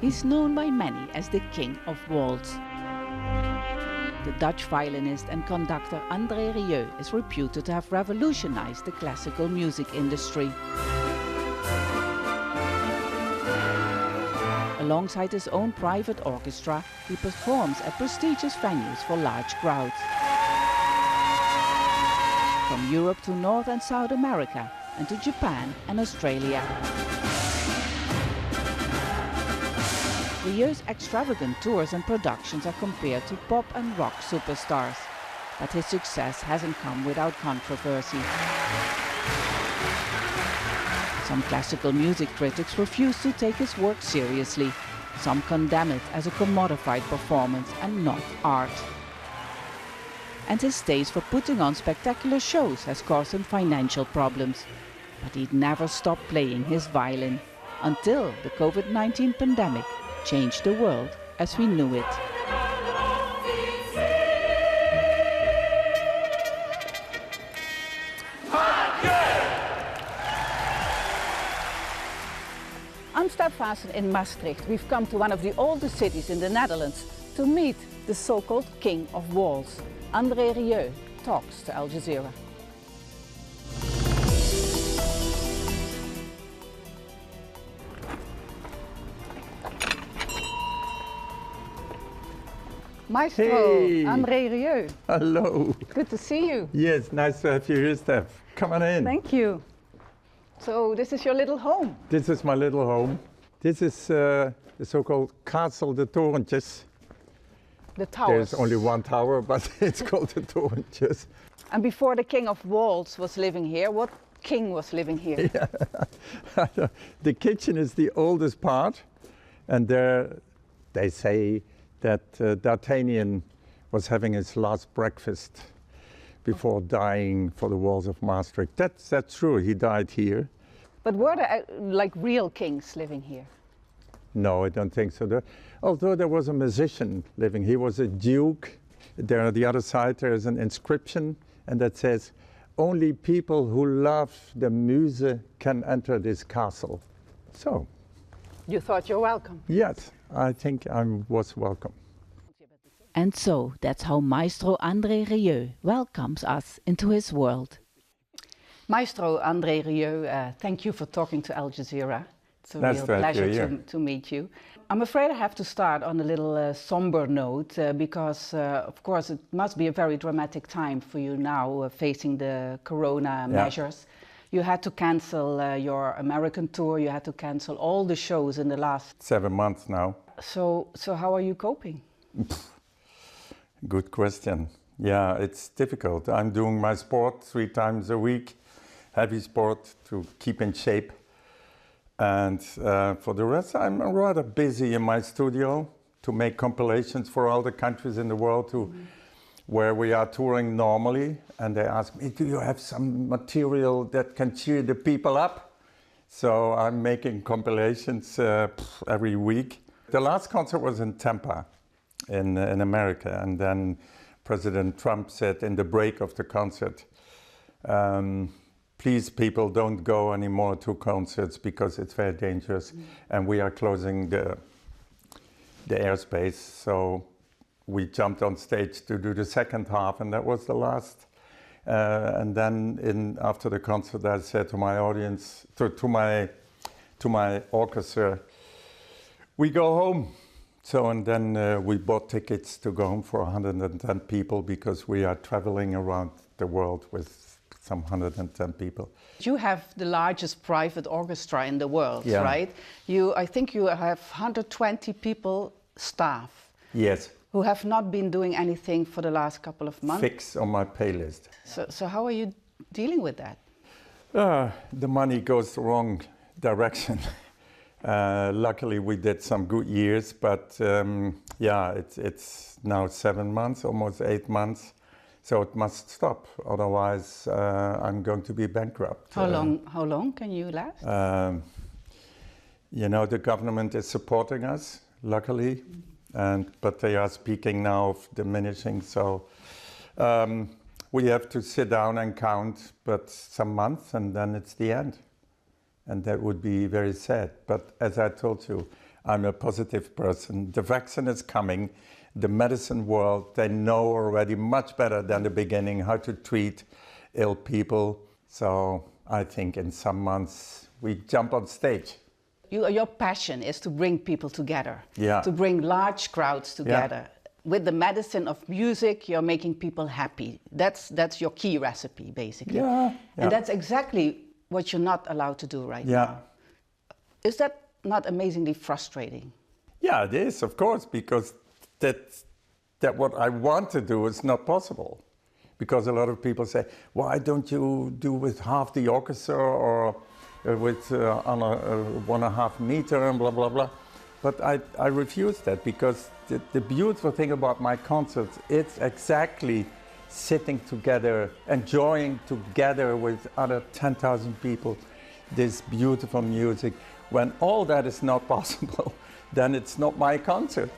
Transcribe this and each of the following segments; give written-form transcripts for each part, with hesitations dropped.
He's known by many as the King of Waltz. The Dutch violinist and conductor André Rieu is reputed to have revolutionized the classical music industry. Alongside his own private orchestra, he performs at prestigious venues for large crowds. From Europe to North and South America, and to Japan and Australia. Rieu's extravagant tours and productions are compared to pop and rock superstars, but his success hasn't come without controversy. Some classical music critics refuse to take his work seriously. Some condemn it as a commodified performance and not art. And his taste for putting on spectacular shows has caused him financial problems. But he'd never stopped playing his violin until the COVID-19 pandemic changed the world as we knew it. I'm Stadtfasen in Maastricht. We've come to one of the oldest cities in the Netherlands to meet the so-called King of Waltz. André Rieu talks to Al Jazeera. Maestro, hey. André Rieu. Hello. Good to see you. Yes, nice to have you here, Steph. Come on in. Thank you. So this is your little home? This is my little home. This is the so-called Castle de Torentjes. The towers. There's only one tower, but it's called the Torentjes. And before the King of Waltz was living here, what king was living here? Yeah. The kitchen is the oldest part, and there they say that D'Artagnan was having his last breakfast before dying for the walls of Maastricht. That's true, he died here. But were there like real kings living here? No, I don't think so. Although there was a musician living, he was a duke. There on the other side there is an inscription, and that says, only people who love the Muse can enter this castle. So. You thought you're welcome? Yes, I think I was welcome. And so that's how Maestro André Rieu welcomes us into his world. Maestro André Rieu, thank you for talking to Al Jazeera. It's a real pleasure to meet you. I'm afraid I have to start on a little somber note because, of course, it must be a very dramatic time for you now facing the corona measures. You had to cancel your American tour, you had to cancel all the shows in the last 7 months now. So how are you coping? Good question. Yeah, it's difficult. I'm doing my sport 3 times a week, heavy sport to keep in shape. And for the rest, I'm rather busy in my studio to make compilations for all the countries in the world where we are touring normally. And they ask me, do you have some material that can cheer the people up? So I'm making compilations every week. The last concert was in Tampa in America. And then President Trump said in the break of the concert, please, people, don't go anymore to concerts because it's very dangerous. And we are closing the airspace. So we jumped on stage to do the second half, and that was the last. And then after the concert, I said to my audience, to my orchestra, we go home. So, and then we bought tickets to go home for 110 people because we are traveling around the world with some 110 people. You have the largest private orchestra in the world, right? I think you have 120 people, staff. Yes. Who have not been doing anything for the last couple of months. Fixed on my playlist. So how are you dealing with that? The money goes the wrong direction. Luckily, we did some good years, but yeah, it's now 7 months, almost 8 months. So it must stop, otherwise I'm going to be bankrupt. How long can you last? You know, the government is supporting us, luckily, but they are speaking now of diminishing. So we have to sit down and count, but some months, and then it's the end. And that would be very sad. But as I told you, I'm a positive person. The vaccine is coming. The medicine world, they know already much better than the beginning how to treat ill people. So I think in some months we jump on stage. Your passion is to bring people together, Yeah. to bring large crowds together. Yeah. With the medicine of music, you're making people happy. That's your key recipe, basically. Yeah. And that's exactly what you're not allowed to do right now. Is that not amazingly frustrating? Yeah, it is, of course, because that what I want to do is not possible. Because a lot of people say, why don't you do with half the orchestra or with on a 1.5 meter and blah, blah, blah. But I refuse that because the beautiful thing about my concerts, it's exactly sitting together, enjoying together with other 10,000 people, this beautiful music. When all that is not possible, then it's not my concert.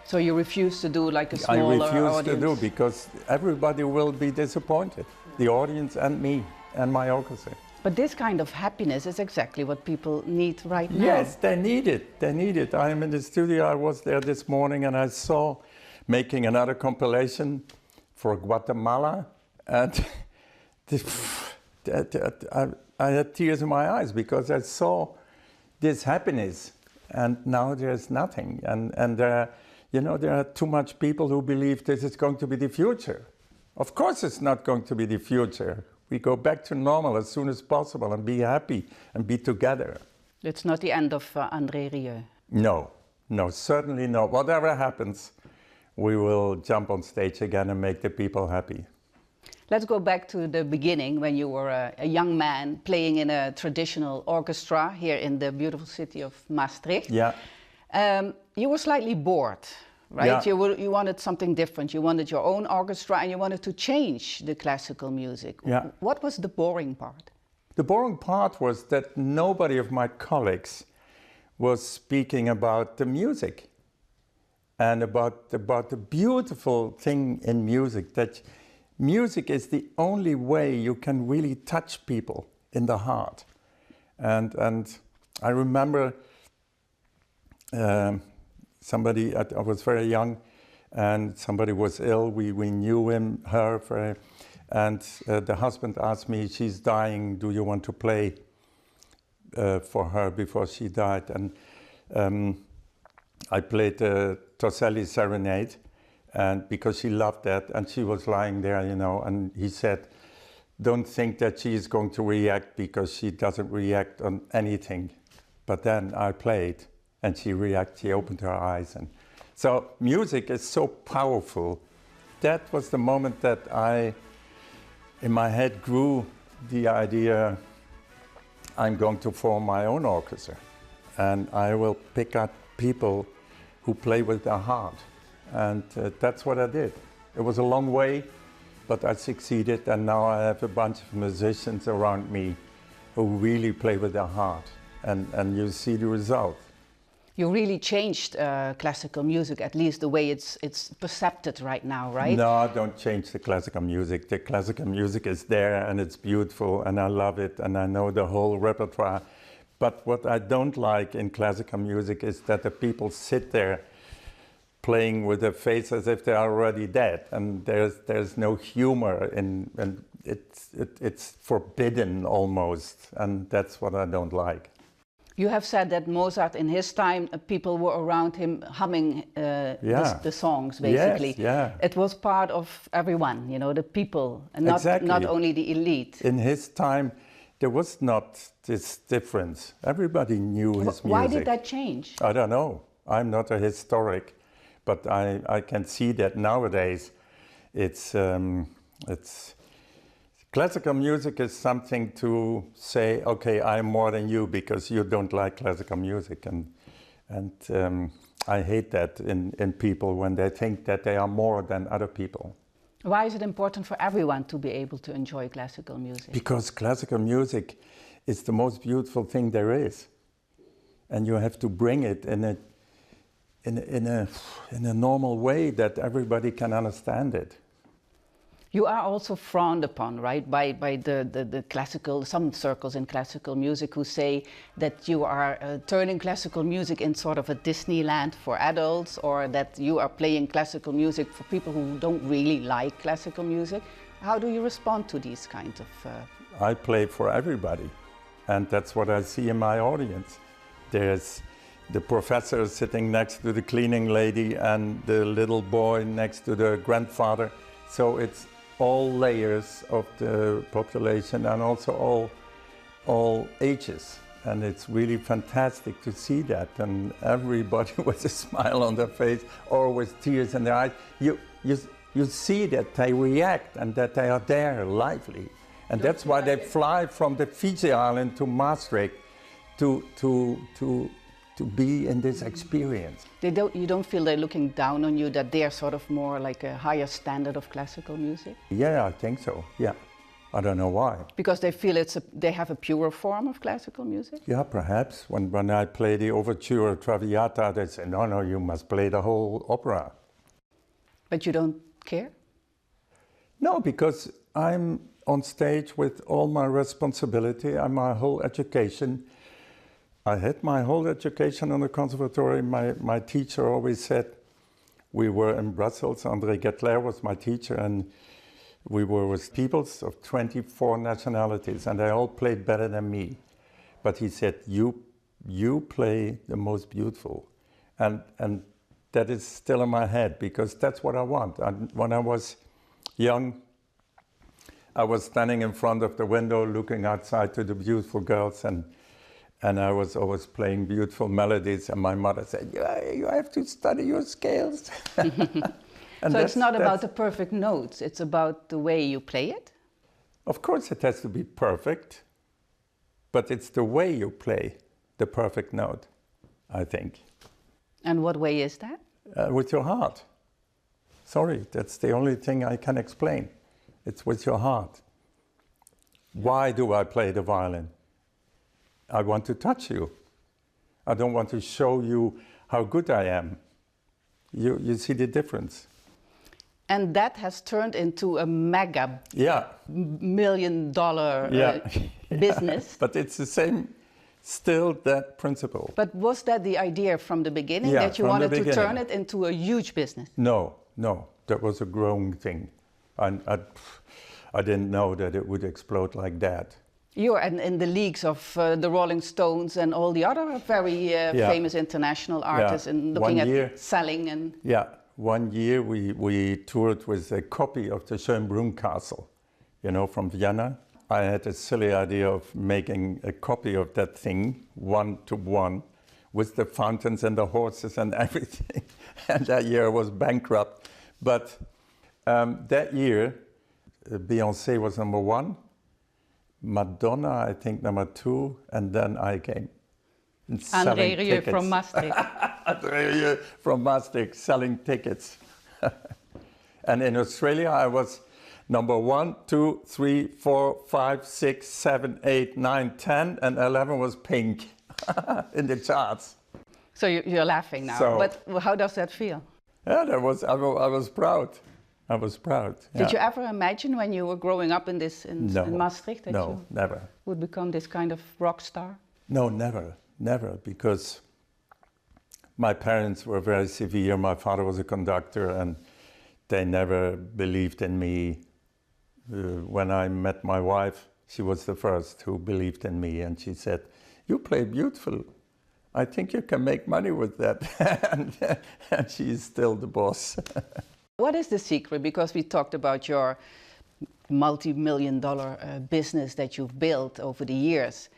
So you refuse to do like a smaller audience? I refuse to do because everybody will be disappointed, the audience and me and my orchestra. But this kind of happiness is exactly what people need right now. Yes, they need it. They need it. I am in the studio. I was there this morning and I saw making another compilation for Guatemala. And I had tears in my eyes because I saw this happiness and now there's nothing. And you know, there are too much people who believe this is going to be the future. Of course it's not going to be the future. We go back to normal as soon as possible and be happy and be together. It's not the end of André Rieu. No, no, certainly not. Whatever happens, we will jump on stage again and make the people happy. Let's go back to the beginning when you were a young man playing in a traditional orchestra here in the beautiful city of Maastricht. Yeah. You were slightly bored, right? Yeah. You wanted something different. You wanted your own orchestra and you wanted to change the classical music. Yeah. What was the boring part? The boring part was that nobody of my colleagues was speaking about the music and about the beautiful thing in music, that music is the only way you can really touch people in the heart. And I remember somebody, I was very young, and somebody was ill. We knew him, her, and the husband asked me, she's dying, do you want to play for her before she died? And I played the Torselli Serenade, and because she loved that, and she was lying there, you know, and he said, don't think that she is going to react because she doesn't react on anything. But then I played, and she reacted, she opened her eyes. And so music is so powerful. That was the moment that in my head grew the idea, I'm going to form my own orchestra. And I will pick up people who play with their heart. And that's what I did. It was a long way, but I succeeded. And now I have a bunch of musicians around me who really play with their heart. And you see the result. You really changed classical music, at least the way it's perceived right now, right? No, don't change the classical music. The classical music is there and it's beautiful and I love it and I know the whole repertoire. But what I don't like in classical music is that the people sit there playing with their face as if they're already dead, and there's no humor and it's forbidden almost, and that's what I don't like. You have said that Mozart, in his time, people were around him humming the songs, basically. Yes, yeah. It was part of everyone, you know, the people, and Exactly. not only the elite. In his time, there was not this difference. Everybody knew his music. Why did that change? I don't know. I'm not a historic, but I can see that nowadays it's classical music is something to say, okay, I'm more than you because you don't like classical music. And I hate that in people when they think that they are more than other people. Why is it important for everyone to be able to enjoy classical music? Because classical music is the most beautiful thing there is. And you have to bring it in a normal way that everybody can understand it. You are also frowned upon, right, by the classical, some circles in classical music who say that you are turning classical music in sort of a Disneyland for adults, or that you are playing classical music for people who don't really like classical music. How do you respond to these kinds of... I play for everybody, and that's what I see in my audience. There's the professor sitting next to the cleaning lady and the little boy next to the grandfather. So it's all layers of the population and also all ages. And it's really fantastic to see that. And everybody with a smile on their face or with tears in their eyes. You see that they react and that they are there, lively. And that's why they fly from the Fiji Island to Maastricht to be in this experience. You don't feel they're looking down on you, that they're sort of more like a higher standard of classical music? Yeah, I think so, yeah. I don't know why. Because they feel they have a purer form of classical music? Yeah, perhaps. When I play the overture or Traviata, they say, no, you must play the whole opera. But you don't care? No, because I'm on stage with all my responsibility and my whole education. I had my whole education on the conservatory. My teacher always said, we were in Brussels, André Rieu was my teacher, and we were with peoples of 24 nationalities, and they all played better than me. But he said, you play the most beautiful. And that is still in my head, because that's what I want. And when I was young, I was standing in front of the window looking outside to the beautiful girls, and I was always playing beautiful melodies, and my mother said, you have to study your scales. So it's not about the perfect notes, it's about the way you play it? Of course it has to be perfect, but it's the way you play the perfect note, I think. And what way is that? With your heart. Sorry, that's the only thing I can explain. It's with your heart. Why do I play the violin? I want to touch you. I don't want to show you how good I am. You see the difference. And that has turned into a mega million-dollar business. But it's the same, still that principle. But was that the idea from the beginning, that you wanted to turn it into a huge business? No, that was a growing thing. I didn't know that it would explode like that. You're in the leagues of the Rolling Stones and all the other very famous international artists, and looking at selling and... Yeah, one year we toured with a copy of the Schönbrunn Castle, from Vienna. I had a silly idea of making a copy of that thing, 1-to-1, with the fountains and the horses and everything. And that year I was bankrupt. But that year, Beyoncé was #1. Madonna, I think, #2, and then I came. André Rieu from Maastricht. André Rieu from Maastricht, selling tickets. And in Australia, I was #1, 2, 3, 4, 5, 6, 7, 8, 9, 10, and 11 was Pink in the charts. So you're laughing now, but how does that feel? Yeah, I was proud. I was proud. Did you ever imagine when you were growing up in Maastricht that you never would become this kind of rock star? No, never, because my parents were very severe. My father was a conductor, and they never believed in me. When I met my wife, she was the first who believed in me, and she said, "You play beautiful. I think you can make money with that." and she is still the boss. What is the secret? Because we talked about your multi-million-dollar business that you've built over the years.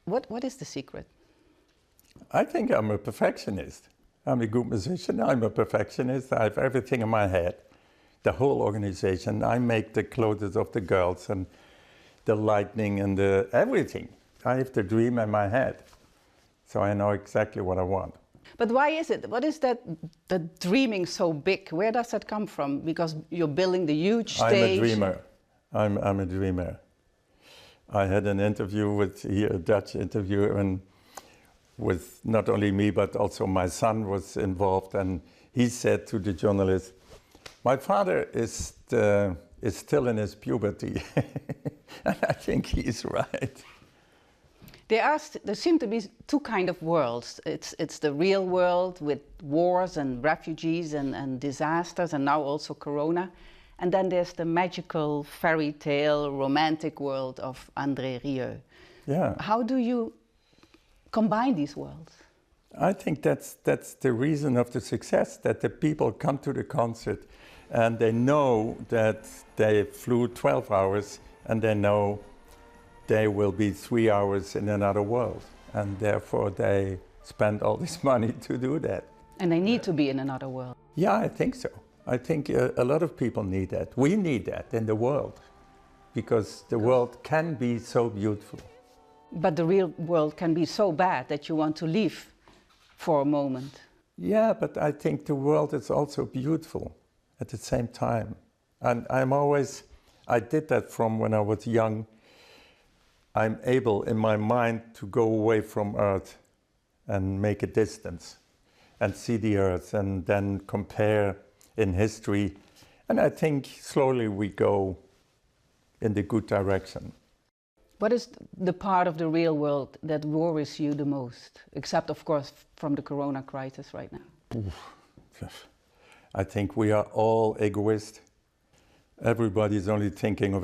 What is the secret? I think I'm a perfectionist. I'm a good musician. I'm a perfectionist. I have everything in my head. The whole organization. I make the clothes of the girls and the lighting and everything. I have the dream in my head. So I know exactly what I want. But why is it? What is that dreaming so big? Where does that come from? Because you're building the huge stage. I'm a dreamer. I'm a dreamer. I had an interview a Dutch interview, and with not only me, but also my son was involved. And he said to the journalist, "My father is still in his puberty. And I think he's right. There seem to be two kind of worlds. It's the real world with wars and refugees and disasters, and now also Corona. And then there's the magical fairy tale, romantic world of André Rieu. Yeah. How do you combine these worlds? I think that's the reason of the success, that the people come to the concert and they know that they flew 12 hours and they know they will be 3 hours in another world, and therefore they spend all this money to do that. And they need to be in another world. Yeah, I think so. I think a lot of people need that. We need that in the world, because the world can be so beautiful. But the real world can be so bad that you want to leave for a moment. Yeah, but I think the world is also beautiful at the same time. And I did that from when I was young. I'm able in my mind to go away from Earth and make a distance and see the Earth and then compare in history. And I think slowly we go in the good direction. What is the part of the real world that worries you the most, except of course from the Corona crisis right now? I think we are all egoist. Everybody's only thinking of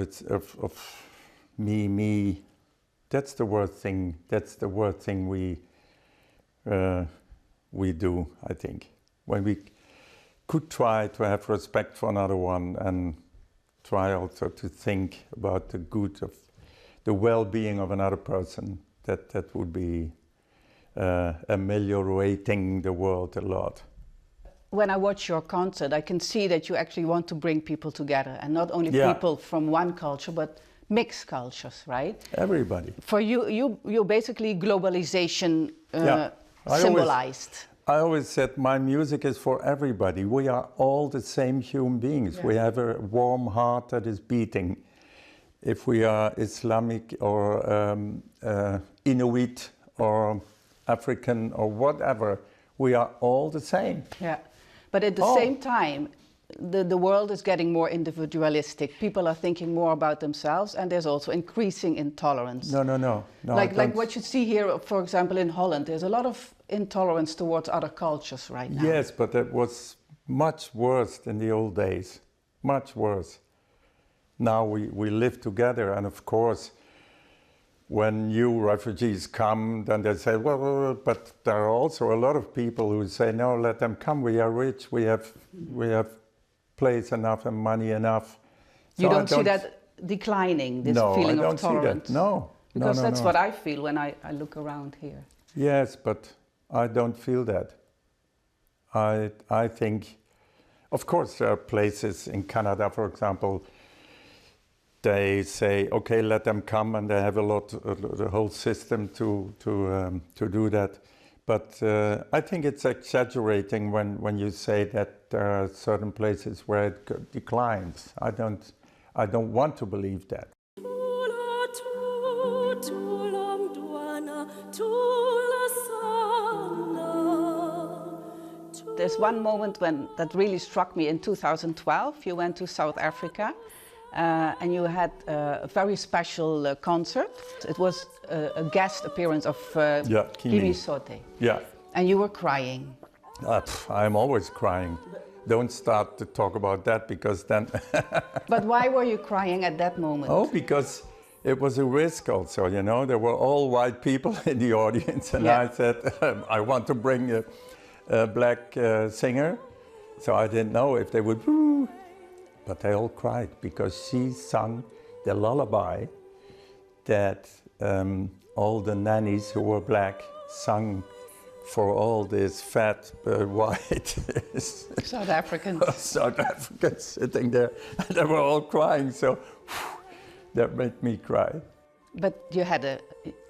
me. That's the worst thing. That's the worst thing we do, I think. When we could try to have respect for another one and try also to think about the good of the well-being of another person, that would be ameliorating the world a lot. When I watch your concert, I can see that you actually want to bring people together, and not only people from one culture, but mixed cultures, right? Everybody. For you're basically globalization symbolized. I always said my music is for everybody. We are all the same human beings. Yeah. We have a warm heart that is beating. If we are Islamic or Inuit or African or whatever, we are all the same. Yeah, but at the same time, the world is getting more individualistic. People are thinking more about themselves, and there's also increasing intolerance. No. Like what you see here, for example, in Holland, there's a lot of intolerance towards other cultures right now. Yes, but that was much worse in the old days, much worse. Now we live together, and of course, when new refugees come, then they say, well, but there are also a lot of people who say, no, let them come, we are rich, we have place enough and money enough. So you don't see that declining, this feeling of tolerance? No, I don't see that, no. Because that's what I feel when I look around here. Yes, but I don't feel that. I think, of course, there are places in Canada, for example, they say, okay, let them come, and they have the whole system to do that. But I think it's exaggerating when you say that there are certain places where it declines. I don't want to believe that. There's one moment that really struck me in 2012. You went to South Africa. And you had a very special concert. It was a guest appearance of Kimi Sote. Yeah. And you were crying. I'm always crying. Don't start to talk about that, because then... But why were you crying at that moment? Oh, because it was a risk also, you know. There were all white people in the audience, and I said, I want to bring a black singer. So I didn't know if they would... But they all cried because she sung the lullaby that all the nannies who were black sung for all these fat white South Africans. South Africans sitting there, and they were all crying. So that made me cry. But you had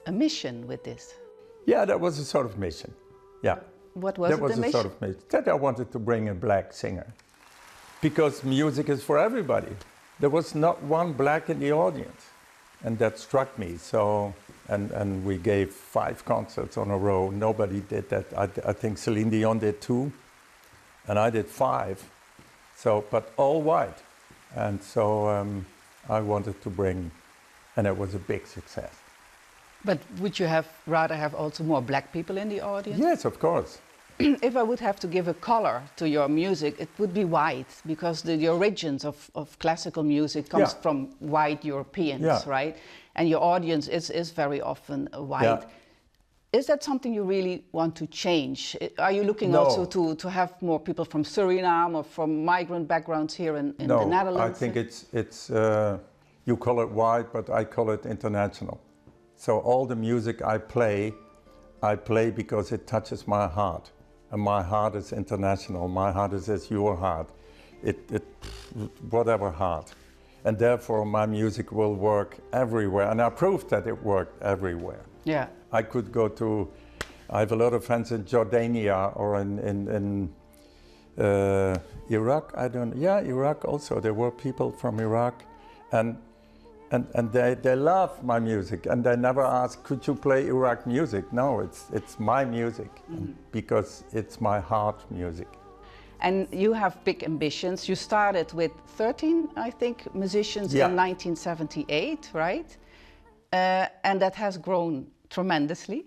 a mission with this. Yeah, that was a sort of mission. Yeah. What was the mission? That was a sort of mission. That I wanted to bring a black singer. Because music is for everybody. There was not one black in the audience, and that struck me. So, and we gave 5 concerts on a row. Nobody did that. I think Celine Dion did 2, and I did 5. So, but all white. And so I wanted to bring, and it was a big success. But would you rather have also more black people in the audience? Yes, of course. If I would have to give a color to your music, it would be white, because the origins of classical music comes from white Europeans, right? And your audience is very often white. Yeah. Is that something you really want to change? Are you looking also to have more people from Suriname or from migrant backgrounds here in the Netherlands? No, I think it's you call it white, but I call it international. So all the music I play because it touches my heart. And my heart is international. My heart is as your heart. Whatever heart. And therefore my music will work everywhere. And I proved that it worked everywhere. Yeah. I could go to, I have a lot of friends in Jordania or in Iraq. Iraq also. There were people from Iraq. And they love my music, and they never ask, could you play Iraq music? No, it's my music, because it's my heart music. And you have big ambitions. You started with 13, I think, musicians in 1978, right? And that has grown tremendously.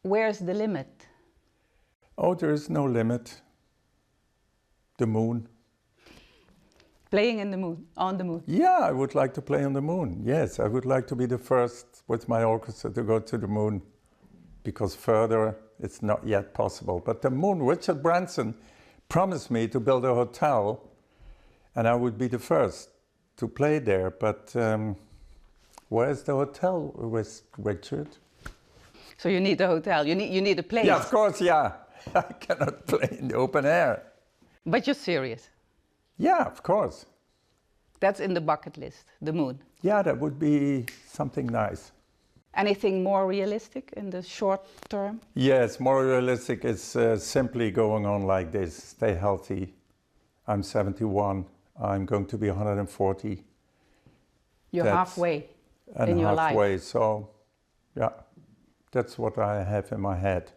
Where's the limit? Oh, there is no limit. The moon. Playing in the moon, on the moon? Yeah, I would like to play on the moon. Yes, I would like to be the first with my orchestra to go to the moon, because further it's not yet possible. But the moon, Richard Branson promised me to build a hotel, and I would be the first to play there. But where's the hotel, Richard? So you need a hotel, you need a place. Yeah, of course, yeah. I cannot play in the open air. But you're serious? Yeah, of course. That's in the bucket list, the moon. Yeah, that would be something nice. Anything more realistic in the short term? Yes, more realistic is simply going on like this. Stay healthy. I'm 71. I'm going to be 140. You're halfway in your life. Halfway, so yeah, that's what I have in my head.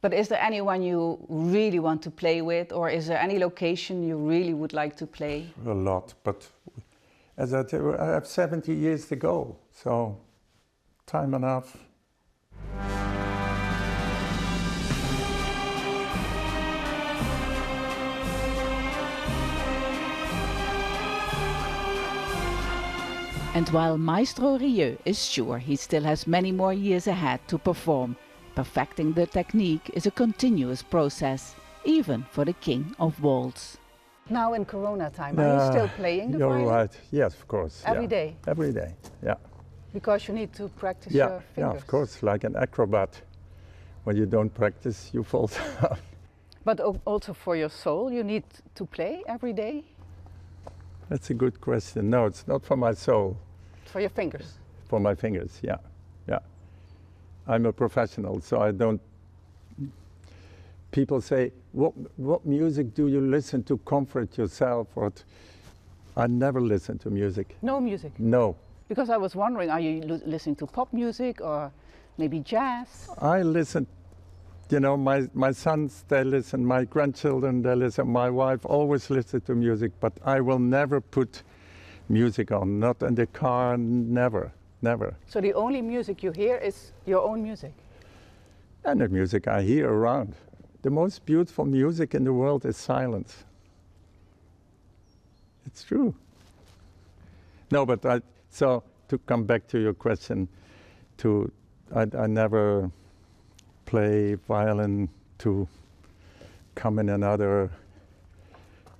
But is there anyone you really want to play with, or is there any location you really would like to play? A lot, but as I tell you, I have 70 years to go, so time enough. And while Maestro Rieu is sure he still has many more years ahead to perform, perfecting the technique is a continuous process, even for the king of waltz. Now in Corona time, are you still playing the violin? You're right, yes, of course. Every day? Every day, yeah. Because you need to practice your fingers? Yeah, of course, like an acrobat. When you don't practice, you fall down. But also for your soul, you need to play every day? That's a good question. No, it's not for my soul. For your fingers? For my fingers, yeah. I'm a professional, so I don't... People say, what music do you listen to comfort yourself? I never listen to music. No music? No. Because I was wondering, are you listening to pop music or maybe jazz? I listen, you know, my sons, they listen, my grandchildren, they listen, my wife always listens to music, but I will never put music on, not in the car, never. Never. So the only music you hear is your own music? And the music I hear around. The most beautiful music in the world is silence. It's true. No, but so to come back to your question, I never play violin to come in another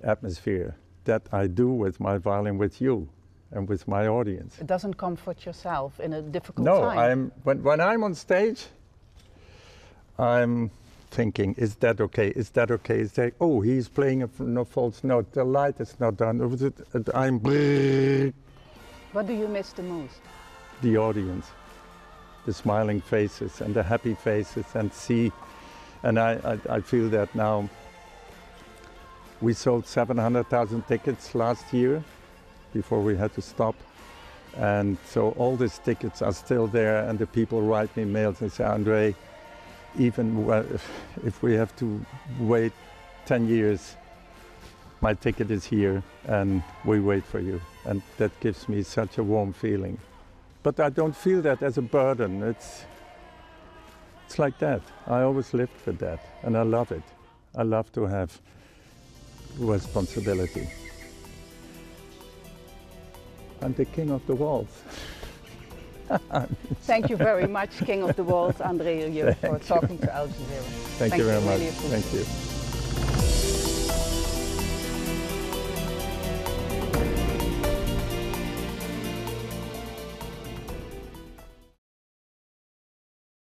atmosphere. That I do with my violin with you. And with my audience. It doesn't comfort yourself in a difficult time? No, when I'm on stage, I'm thinking, is that okay? Is that okay? Is that, oh, he's playing a false note, the light is not done. I'm... What do you miss the most? The audience, the smiling faces and the happy faces, and I feel that now. We sold 700,000 tickets last year, before we had to stop. And so all these tickets are still there, and the people write me mails and say, André, even if we have to wait 10 years, my ticket is here and we wait for you. And that gives me such a warm feeling. But I don't feel that as a burden. It's like that. I always lived with that, and I love it. I love to have responsibility. I'm the king of the waltz. Thank you very much, King of the Waltz, André Rieu, for talking to Al Jazeera. Thank you very much. Really Thank you.